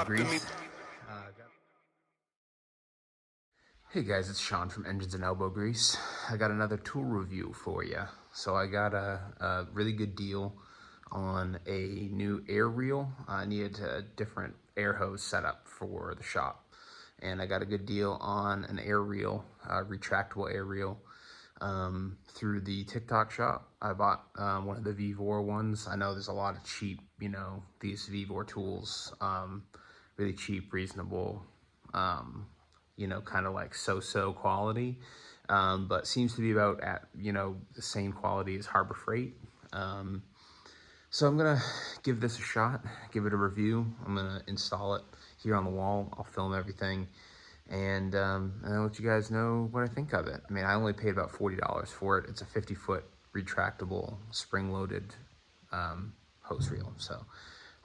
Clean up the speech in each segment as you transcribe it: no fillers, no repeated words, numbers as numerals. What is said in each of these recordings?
elbow grease. Hey guys, it's Sean from Engines and Elbow Grease. I got another tool review for you. So I got a really good deal on a new air reel. I needed a different air hose setup for the shop. And I got a good deal on an air reel, a retractable air reel, through the TikTok shop. I bought one of the VEVOR ones. I know there's a lot of cheap, these VEVOR tools, really cheap, reasonable, kind of like so-so quality, but seems to be about at, the same quality as Harbor Freight. So I'm gonna give this a shot, give it a review. I'm gonna install it here on the wall. I'll film everything, and I'll let you guys know what I think of it. I mean, I only paid about $40 for it. It's a 50-foot retractable, spring-loaded hose reel. So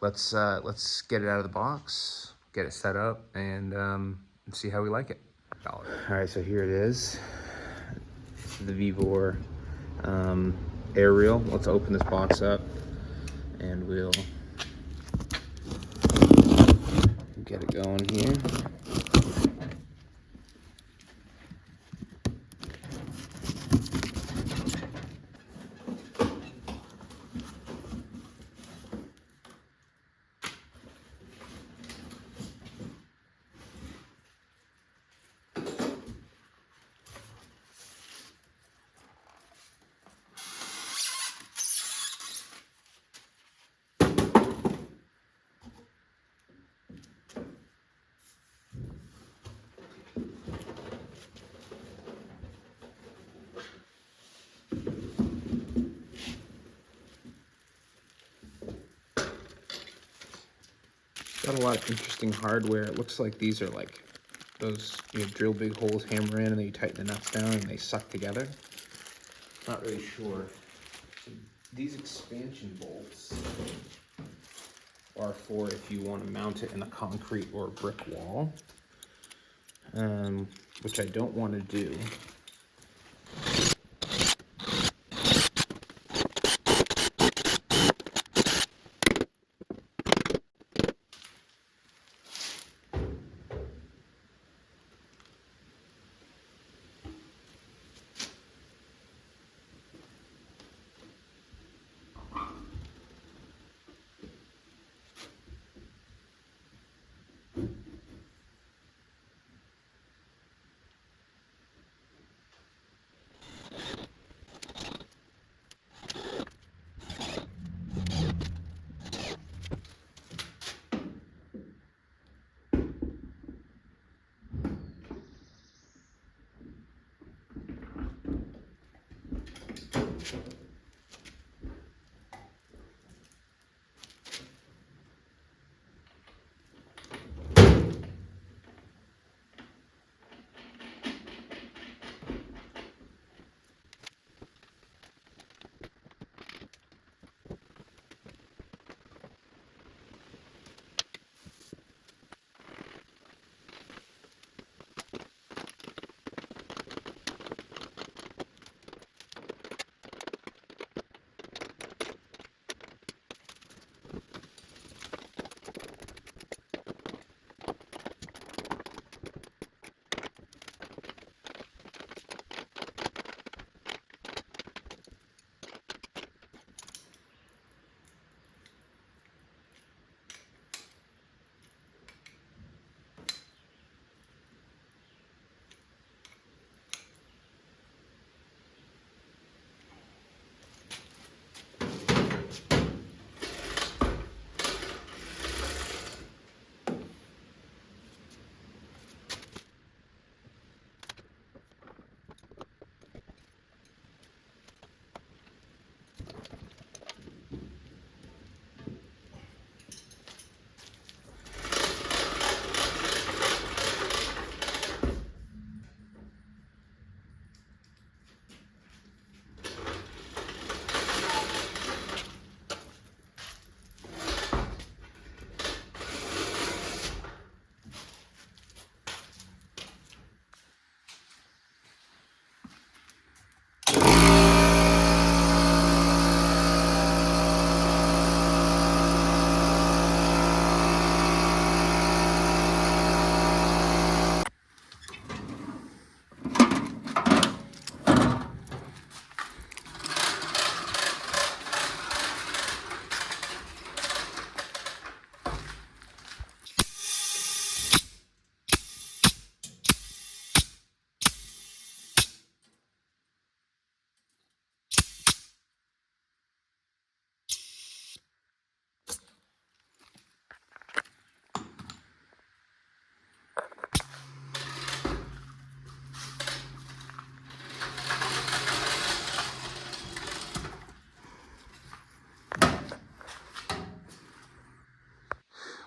let's get it out of the box, get it set up, and see how we like it. All right, so here it is. This is the VEVOR air reel. Let's open this box up and we'll get it going here. Got a lot of interesting hardware. It looks like these are like those, drill big holes, hammer in, and then you tighten the nuts down and they suck together. Not really sure. These expansion bolts are for if you want to mount it in a concrete or a brick wall, which I don't want to do.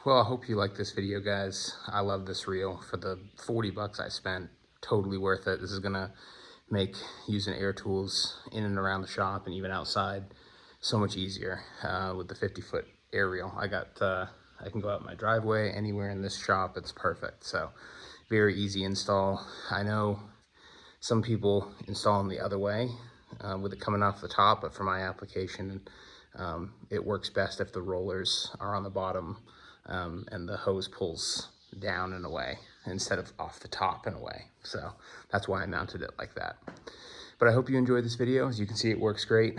Well, I hope you like this video, guys. I love this reel. For the 40 bucks I spent, totally worth it. This is gonna make using air tools in and around the shop and even outside so much easier with the 50-foot air reel. I can go out my driveway, anywhere in this shop, it's perfect. So very easy install. I know some people install them the other way with it coming off the top, but for my application, it works best if the rollers are on the bottom and the hose pulls down and away instead of off the top and away. So that's why I mounted it like that. But I hope you enjoyed this video. As you can see, it works great.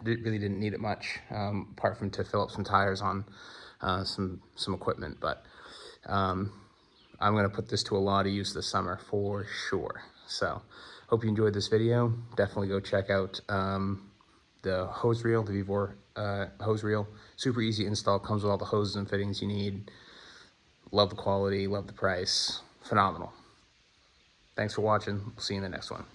Really didn't need it much, apart from to fill up some tires on some equipment. But I'm gonna put this to a lot of use this summer for sure. So hope you enjoyed this video. Definitely go check out the hose reel, the VEVOR hose reel. Super easy install, comes with all the hoses and fittings you need. Love the quality, love the price, phenomenal. Thanks for watching. We'll see you in the next one.